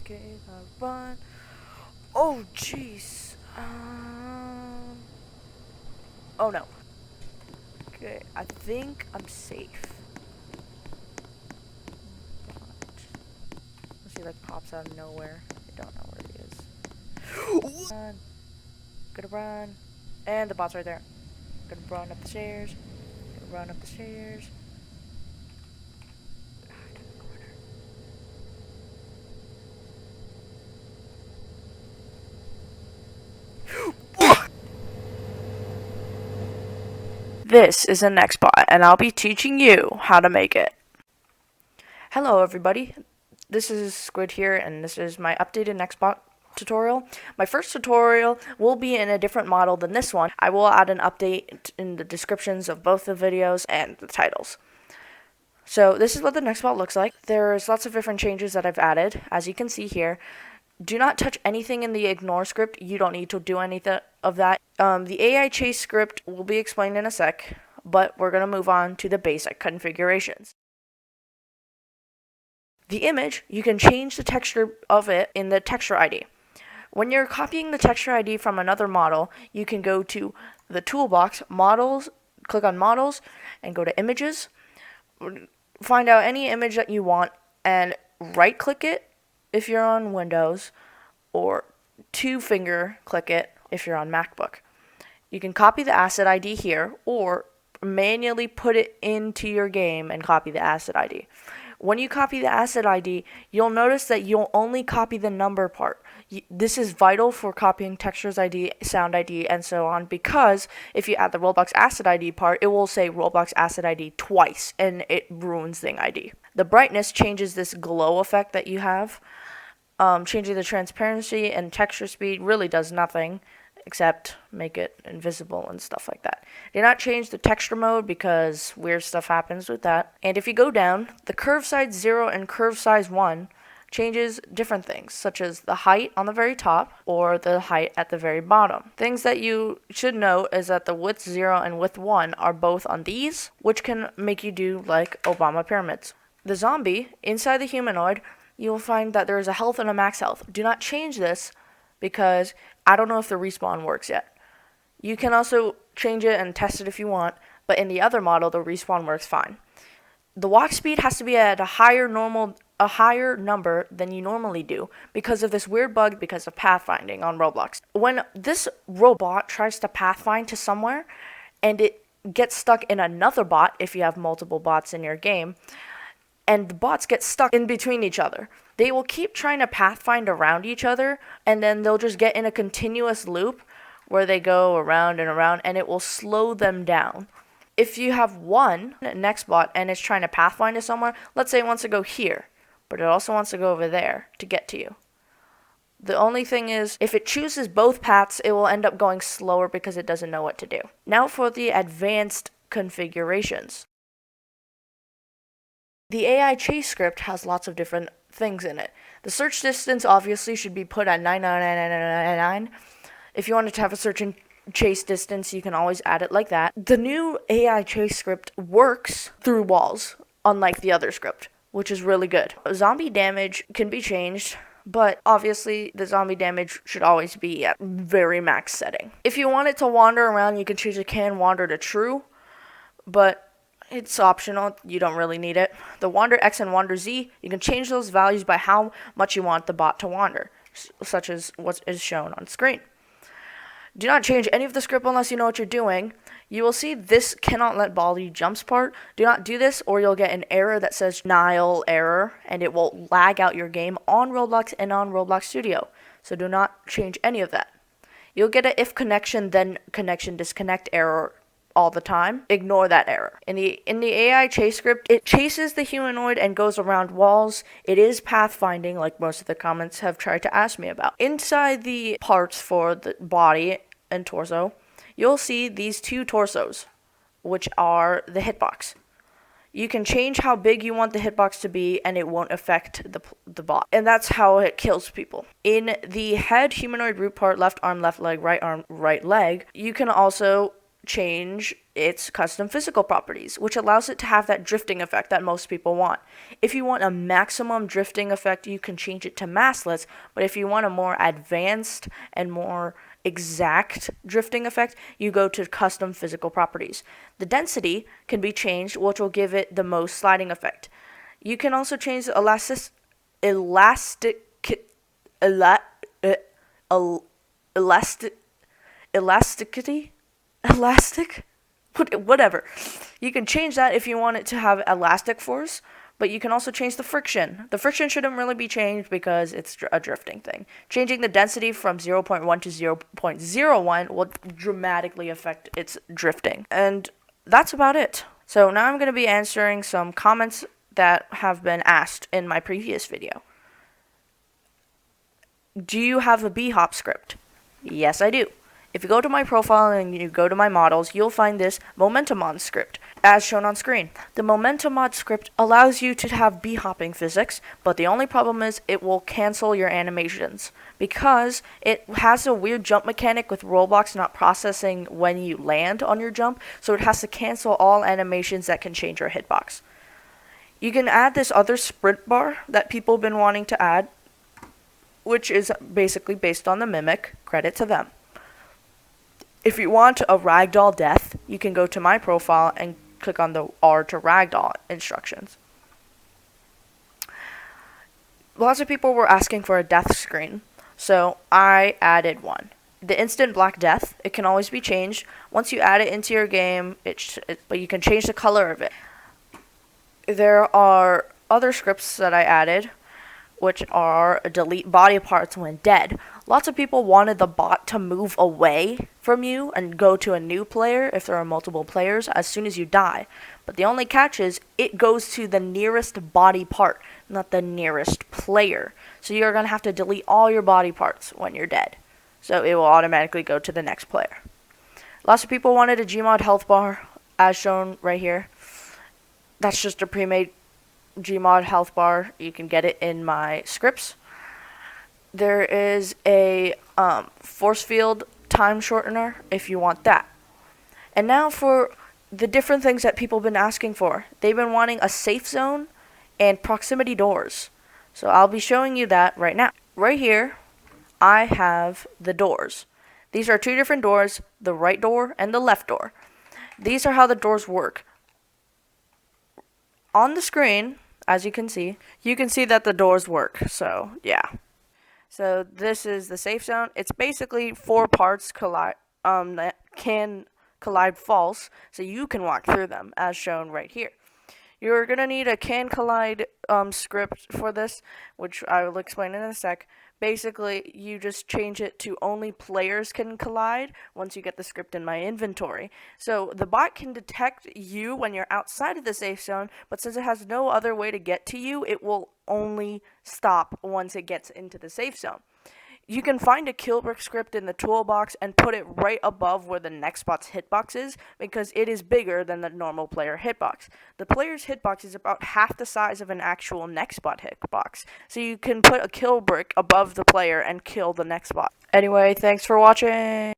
Okay, run. Oh, jeez. Oh no. Okay, I think I'm safe. Unless he like pops out of nowhere. I don't know where he is. Run. Gonna run. And the bot's right there. Gonna run up the stairs. Gonna run up the stairs. This is a Nextbot, and I'll be teaching you how to make it. Hello, everybody. This is Squid here, and this is my updated Nextbot tutorial. My first tutorial will be in a different model than this one. I will add an update in the descriptions of both the videos and the titles. So this is what the Nextbot looks like. There's lots of different changes that I've added, as you can see here. Do not touch anything in the ignore script. You don't need to do anything of that. The AI chase script will be explained in a sec, but we're going to move on to the basic configurations. The image, you can change the texture of it in the texture ID. When you're copying the texture ID from another model, you can go to the toolbox, models, click on models, and go to images. Find out any image that you want and right click it if you're on Windows, or two-finger click it if you're on MacBook. You can copy the asset ID here, or manually put it into your game and copy the asset ID. When you copy the asset ID, you'll notice that you'll only copy the number part. This is vital for copying textures ID, sound ID, and so on, because if you add the Roblox asset ID part, it will say Roblox asset ID twice, and it ruins thing ID. The brightness changes this glow effect that you have. Changing the transparency and texture speed really does nothing except make it invisible and stuff like that. Do not change the texture mode because weird stuff happens with that. And if you go down, the curve size 0 and curve size 1 changes different things, such as the height on the very top or the height at the very bottom. Things that you should know is that the width 0 and width 1 are both on these, which can make you do like Obama pyramids. The zombie, inside the humanoid, you will find that there is a health and a max health. Do not change this because I don't know if the respawn works yet. You can also change it and test it if you want, but in the other model, the respawn works fine. The walk speed has to be at a higher number than you normally do because of this weird bug because of pathfinding on Roblox. When this robot tries to pathfind to somewhere and it gets stuck in another bot, if you have multiple bots in your game, and the bots get stuck in between each other. They will keep trying to pathfind around each other, and then they'll just get in a continuous loop where they go around and around, and it will slow them down. If you have one Nextbot and it's trying to pathfind to somewhere, let's say it wants to go here, but it also wants to go over there to get to you. The only thing is, if it chooses both paths, it will end up going slower because it doesn't know what to do. Now for the advanced configurations. The AI chase script has lots of different things in it. The search distance obviously should be put at 99999. If you wanted to have a search and chase distance, you can always add it like that. The new AI chase script works through walls, unlike the other script, which is really good. Zombie damage can be changed, but obviously the zombie damage should always be at very max setting. If you want it to wander around, you can change the can wander to true, but it's optional. You don't really need it. The Wander X and Wander Z, you can change those values by how much you want the bot to wander, such as what is shown on screen. Do not change any of the script unless you know what you're doing. You will see this cannot let volley jumps part. Do not do this or you'll get an error that says Nile error, and it will lag out your game on Roblox and on Roblox Studio. So do not change any of that. You'll get an if connection then connection disconnect error all the time. Ignore that error. In the AI chase script, it chases the humanoid and goes around walls. It is pathfinding, like most of the comments have tried to ask me about. Inside the parts for the body and torso, you'll see these two torsos, which are the hitbox. You can change how big you want the hitbox to be, and it won't affect the bot. And that's how it kills people. In the head humanoid root part, left arm, left leg, right arm, right leg, you can also change its custom physical properties, which allows it to have that drifting effect that most people want. If you want a maximum drifting effect, you can change it to massless, but if you want a more advanced and more exact drifting effect, you go to custom physical properties. The density can be changed, which will give it the most sliding effect. You can also change the whatever. You can change that if you want it to have elastic force, but you can also change the friction. The friction shouldn't really be changed because it's a drifting thing. Changing the density from 0.1 to 0.01 will dramatically affect its drifting. And that's about it. So now I'm going to be answering some comments that have been asked in my previous video. Do you have a bhop script? Yes, I do. If you go to my profile and you go to my models, you'll find this Momentumon script, as shown on screen. The Momentumon script allows you to have bhopping physics, but the only problem is it will cancel your animations, because it has a weird jump mechanic with Roblox not processing when you land on your jump, so it has to cancel all animations that can change your hitbox. You can add this other sprint bar that people have been wanting to add, which is basically based on the Mimic. Credit to them. If you want a Ragdoll Death, you can go to my profile and click on the R to Ragdoll instructions. Lots of people were asking for a death screen, so I added one. The instant black death, it can always be changed. Once you add it into your game, but you can change the color of it. There are other scripts that I added, which are delete body parts when dead. Lots of people wanted the bot to move away from you and go to a new player if there are multiple players as soon as you die. But the only catch is it goes to the nearest body part, not the nearest player. So you're going to have to delete all your body parts when you're dead. So it will automatically go to the next player. Lots of people wanted a Gmod Health Bar, as shown right here. That's just a pre-made Gmod Health Bar. You can get it in my scripts. There is a force field time shortener if you want that. And now for the different things that people have been asking for. They've been wanting a safe zone and proximity doors. So I'll be showing you that right now. Right here, I have the doors. These are two different doors, the right door and the left door. These are how the doors work. On the screen, as you can see that the doors work. So, yeah. So this is the safe zone. It's basically 4 parts that can collide false, so you can walk through them, as shown right here. You're going to need a can collide script for this, which I will explain in a sec. Basically, you just change it to only players can collide once you get the script in my inventory. So the bot can detect you when you're outside of the safe zone, but since it has no other way to get to you, it will only stop once it gets into the safe zone. You can find a killbrick script in the toolbox and put it right above where the Nexbots hitbox is, because it is bigger than the normal player hitbox. The player's hitbox is about half the size of an actual Nexbot hitbox, so you can put a killbrick above the player and kill the Nexbot. Anyway, thanks for watching!